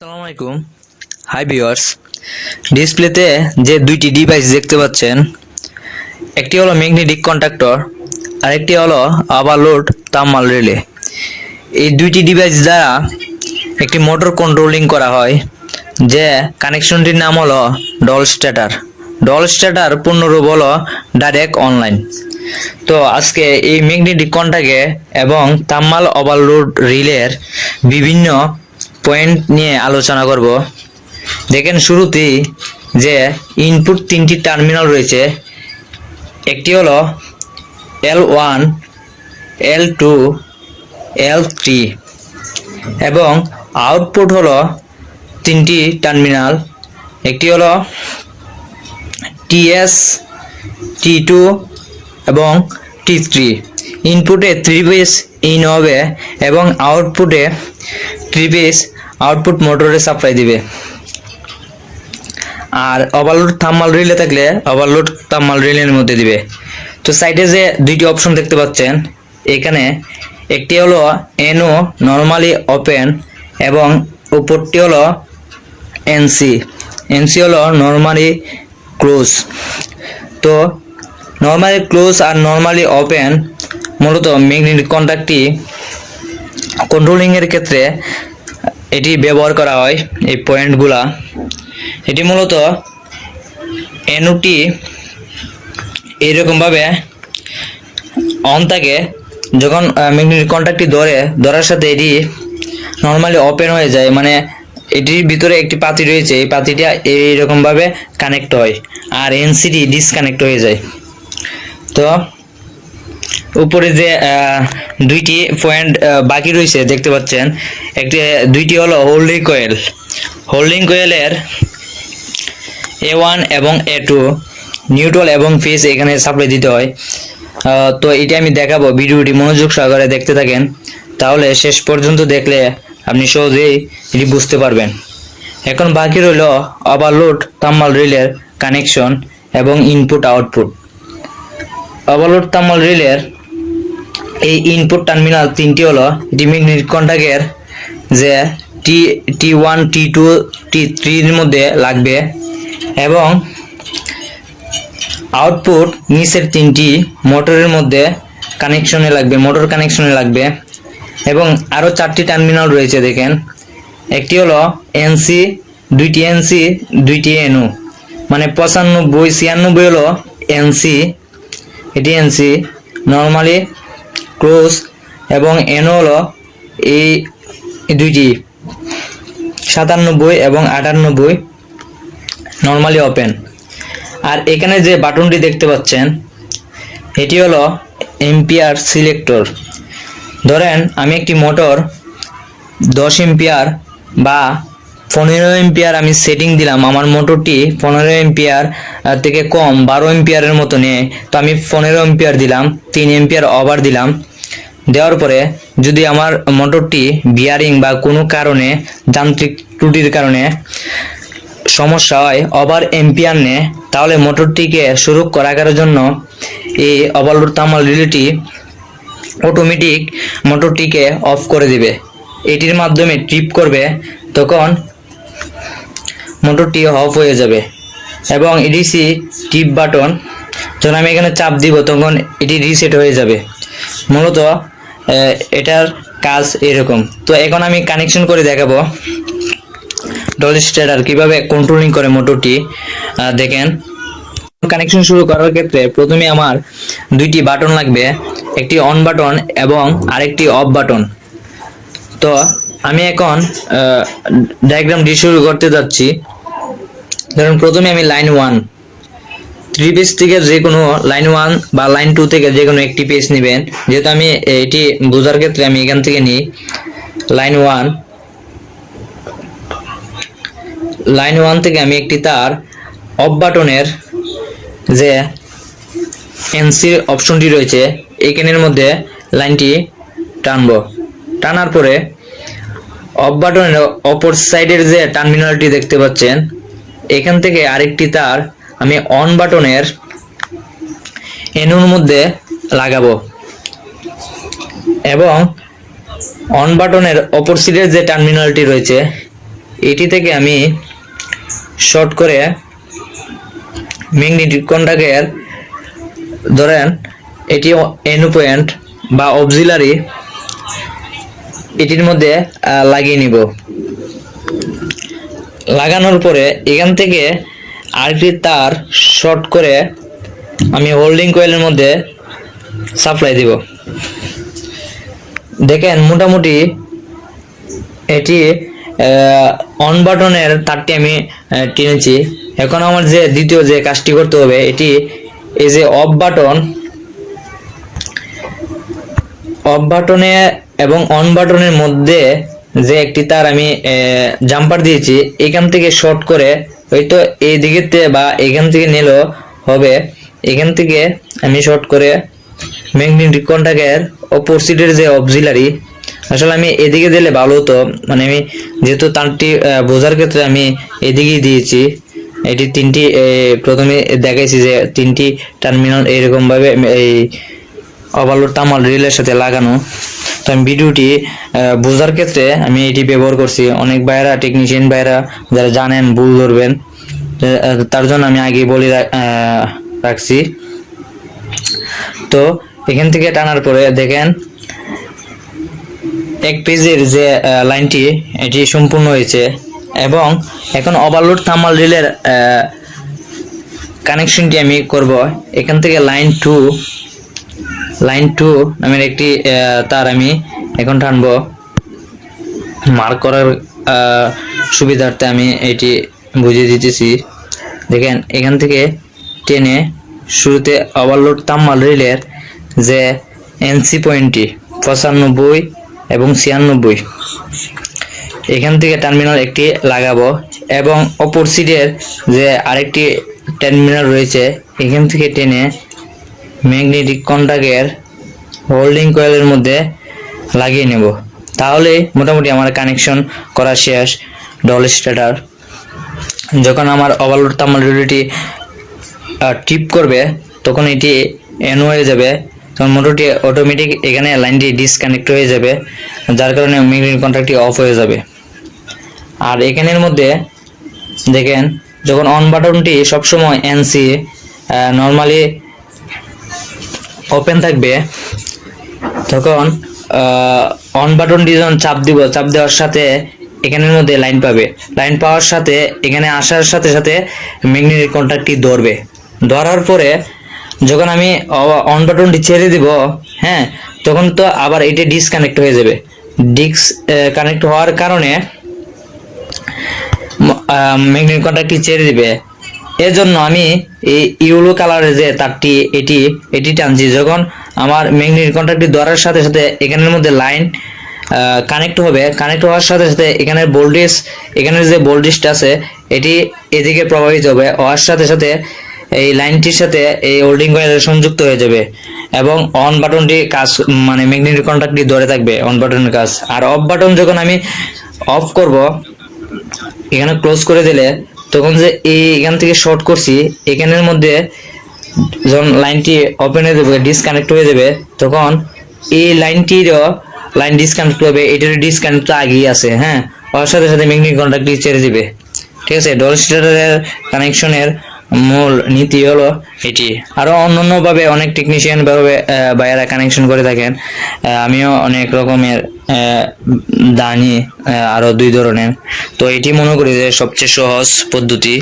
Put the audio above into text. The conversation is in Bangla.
আসসালামু আলাইকুম। হাই ভিউয়ার্স, ডিসপ্লেতে যে দুইটি ডিভাইস দেখতে পাচ্ছেন, একটি হলো ম্যাগনেটিক কন্ডাক্টর আর একটি হলো ওভারলোড থার্মাল রিলে। এই দুইটি ডিভাইস দ্বারা একটি মোটর কন্ট্রোলিং করা হয়, যে কানেকশনটির নাম হলো ডল স্টার্টার। ডল স্টার্টার পূর্ণরূপ হলো ডাইরেক্ট অনলাইন। তো আজকে এই ম্যাগনেটিক কন্ডাক্টে এবং থার্মাল ওভারলোড রিলের বিভিন্ন পয়েন্ট নিয়ে আলোচনা করব। দেখেন শুরুতেই যে ইনপুট তিনটি টার্মিনাল রয়েছে, একটি হলো L1, L2, L3 এবং আউটপুট হলো তিনটি টার্মিনাল, একটি হলো TS, T2 এবং T3। ইনপুটে 3 ফেজ ইন হবে এবং আউটপুটে 3 ফেজ আউটপুট মোটরে সাপ্লাই দিবে। আর ওভারলোড থার্মাল রিলে থাকলে ওভারলোড থার্মাল রিলের মধ্যে দিবে। তো সাইডে যে দুইটি অপশন দেখতে পাচ্ছেন, এখানে একটি হলো NO নরমালি ওপেন এবং উপরটি হলো NC হলো নরমালি ক্লোজ। তো নরমালি ক্লোজ আর নরমালি ওপেন মূলত ম্যাগনেটিক কন্ডাক্টটি কন্ট্রোলিং এর ক্ষেত্রে এটি ব্যবহার করা হয়। এই পয়েন্টগুলা, এটি মূলত NOটি এইরকমভাবে অন থাকে, যখন ম্যাগনেটিক কন্ডাক্টটি ধরার সাথে এটি নরমালি ওপেন হয়ে যায়, মানে এটির ভিতরে একটি পাতি রয়েছে, এই পাতিটা এইরকমভাবে কানেক্ট হয় আর NCটি ডিসকানেক্ট হয়ে যায়। তো উপরে যে দুইটি পয়েন্ট বাকি রয়েছে দেখতে পাচ্ছেন, দুইটি হলো হোল্ডিং কয়েলের A1 এবং A2 নিউট্রাল এবং ফেজ এখানে সাপ্লাই দিতে হয়। তো এটা আমি দেখাবো, ভিডিওটি মনোযোগ সহকারে দেখতে থাকেন, তাহলে শেষ পর্যন্ত দেখলে আপনি সহজেই এটি বুঝতে পারবেন। এখন বাকি রইল ওভারলোড থার্মাল রিলের কানেকশন এবং ইনপুট আউটপুট। ওভারলোড থার্মাল রিলের এই ইনপুট টার্মিনাল তিনটি হলো, এটি ম্যাগনেটিক কন্ডাক্টের যে T1, T2, T3 এর মধ্যে লাগবে এবং আউটপুট নিচের তিনটি মোটরের মধ্যে মোটর কানেকশনে লাগবে এবং আরো চারটি টার্মিনাল রয়েছে। দেখেন, একটি হলো NC, দুইটি NO, মানে 95, 96 হলো NC, এটি NC নরমালি ক্লোজ এবং NO হলো এই দুইটি 97 এবং 98 নরমালি ওপেন। আর এখানে যে বাটনটি দেখতে পাচ্ছেন, এটি হলো এম্পিয়ার সিলেক্টর। ধরেন আমি একটি মোটর 10 এম্পিয়ার বা 15 এম্পিয়ার আমি সেটিং দিলাম, আমার মোটরটি 15 এম্পিয়ার থেকে কম 12 এম্পিয়ারের মতো নেয়, তো আমি 15 এম্পিয়ার দিলাম, 3 এম্পিয়ার ওভার দিলাম। দেওয়ার পরে যদি আমার মোটরটি বিয়ারিং বা কোনো কারণে যান্ত্রিক ত্রুটির কারণে সমস্যা হয়, ওভার এম্পিয়ার নেয়, তাহলে মোটরটিকে সুরক্ষা রাখার জন্য এই ওভারলোড থার্মাল রিলেটি অটোমেটিক মোটরটিকে অফ করে দিবে। এটির মাধ্যমে ট্রিপ করবে, তখন মোটরটি অফ হয়ে যাবে। এবং ডিসি টিপ বাটন, যখন আমি এখানে চাপ দিব তখন এটি রিসেট হয়ে যাবে। মূলত এটার কাজ এরকম। তো এখন আমি কানেকশন করে দেখাবো ডল স্টার্টার কিভাবে কন্ট্রোলিং করে মোটরটি। দেখেন, কানেকশন শুরু করার ক্ষেত্রে প্রথমে আমার দুইটি বাটন লাগবে, একটি অন বাটন এবং আরেকটি অফ বাটন। তো আমি এখন ডায়াগ্রামটি শুরু করতে যাচ্ছি। ধরুন প্রথমে আমি লাইন 1, 3 পেজ থেকে যে কোনো লাইন 1 বা লাইন 2 থেকে যে কোনো একটি পেজ নেবেন। যেহেতু আমি এটি বোঝার ক্ষেত্রে আমি এখান থেকে নিই লাইন 1 থেকে আমি একটি তার অফ বাটনের যে NC অপশনটি রয়েছে এইখানের মধ্যে লাইনটি টানবো। টানার পরে অফ বাটনের অপর সাইডের যে টার্মিনালটি দেখতে পাচ্ছেন, এখান থেকে আরেকটি তার আমি অন বাটনের NOর মধ্যে লাগাবো এবং অন বাটনের অপর সাইডের যে টার্মিনালটি রয়েছে এটি থেকে আমি শর্ট করে ম্যাগনেটিক কন্টাক্টের ধরেন এটি এনও পয়েন্ট বা অক্সিলারি এটির মধ্যে লাগিয়ে নিব। লাগানোর পরে এখান থেকে আরেকটি তার শর্ট করে আমি হোল্ডিং কয়েলের মধ্যে সাপ্লাই দিব। দেখেন মোটামুটি এটি অন বাটনের তারটি আমি টেনেছি। এখন আমার যে দ্বিতীয় যে কাজটি করতে হবে, এটি এই যে অফ বাটনে এবং অন বাটনের মধ্যে যে একটি তার আমি জাম্পার দিয়েছি, এখান থেকে শর্ট করে হয়তো এই দিকেতে বা এখান থেকে নিলেও হবে। এখান থেকে আমি শর্ট করে ম্যাগনেটিক কন্টাক্টের অপোজিটের যে অক্সিলারি, আসলে আমি এদিকে দিলে ভালো হতো, মানে আমি যেহেতু তারটি বোঝার ক্ষেত্রে আমি এদিকেই দিয়েছি। এটি তিনটি প্রথমে দেখাইছি যে তিনটি টার্মিনাল এরকম ভাবে এই ওভারলোড তামাল রিলের সাথে লাগানো। তো আমি ভিডিওটি বোঝার ক্ষেত্রে আমি এটি ব্যবহার করছি। অনেক ভাইরা, টেকনিশিয়ান ভাইরা যারা জানেন ভুল ধরবেন, তার জন্য আমি আগে বলে রাখছি। তো এখান থেকে টানার পরে দেখেন এক পেজের যে লাইনটি এটি সম্পূর্ণ হয়েছে এবং এখন ওভারলোড থার্মাল রিলের কানেকশনটি আমি করব। এখান থেকে লাইন টু নামের একটি তার আমি এখন টানবো। মার্ক করার সুবিধার্থে আমি এটি বুঝিয়ে দিতেছি। দেখেন এখান থেকে টেনে শুরুতে ওভারলোড থার্মাল রিলের যে এনসি পয়েন্টটি 95 এবং 96, এখান থেকে টার্মিনাল একটি লাগাবো এবং অপর সাইডের যে আরেকটি টার্মিনাল রয়েছে এখান থেকে টেনে ম্যাগনেটিক কন্টাক্টের হোল্ডিং কয়েলের মধ্যে লাগিয়ে নেব। তাহলে মোটামুটি আমার কানেকশন করা শেষ ডল স্টার্টার। যখন আমার ওভারলোড থার্মাল রিলেটি টিপ করবে তখন এটি এন হয়ে যাবে, তখন মোটরটি অটোমেটিক এখানে লাইনটি ডিসকানেক্ট হয়ে যাবে, যার কারণে ম্যাগনেটিক কন্টাক্টটি অফ হয়ে যাবে। আর এখানের মধ্যে দেখেন যখন অন বাটনটি সবসময় এনসি নর্মালি ওপেন থাকবে, তখন অন বাটনটি যখন চাপ দেওয়ার সাথে এখানের মধ্যে লাইন পাবে। লাইন পাওয়ার সাথে এখানে আসার সাথে সাথে ম্যাগনেটিক কন্টাক্টটি ধরবে। ধরার পরে যখন আমি অন বাটনটি ছেড়ে দিব, হ্যাঁ, তখন তো আবার এটা ডিসকানেক্ট হয়ে যাবে। কানেক্ট হওয়ার কারণে ম্যাগনেটিক কন্টাক্টটি ছেড়ে দিবে। এর জন্য আমি এই ইয়েলো কালারের যে তারটি এটি টানছি। যখন আমার ম্যাগনেটিক কন্টাক্টটি ধরার সাথে সাথে এখানের মধ্যে লাইন কানেক্ট হবে। কানেক্ট হওয়ার সাথে সাথে এখানের যে ভোল্টেজটা আছে এটি এদিকে প্রবাহিত হবে। হওয়ার সাথে সাথে এই লাইনটির সাথে এই হোল্ডিং কয়েল সংযুক্ত হয়ে যাবে এবং অন বাটনটি কাজ, মানে ম্যাগনেটিক কন্টাক্টটি ধরে থাকবে অন বাটনের কাজ। আর অফ বাটন যখন আমি অফ করব, এখানে ক্লোজ করে দিলে তখন যে এখান থেকে শর্ট করছি এখানের মধ্যে যখন লাইনটি ওপেন হয়ে যাবে, ডিসকানেক্ট হয়ে যাবে, তখন এই লাইনটিরও লাইন ডিসকানেক্ট হবে। এটার ডিসকানেক্ট আগেই আছে, হ্যাঁ, ওর সাথে সাথে ম্যাগনেটিক কন্টাক্টটি ছেড়ে দিবে। ঠিক আছে, ডল স্টার্টারের কানেকশনের মূল নীতি হলো এটি। আরো অন্যান্য ভাবে অনেক টেকনিশিয়ান ভাবে বাইরে কানেকশন করে থাকেন। আমিও অনেক রকমের জানি, আরো 2 ধরনের। তো এটি মনে করি যে সবচেয়ে সহজ পদ্ধতি।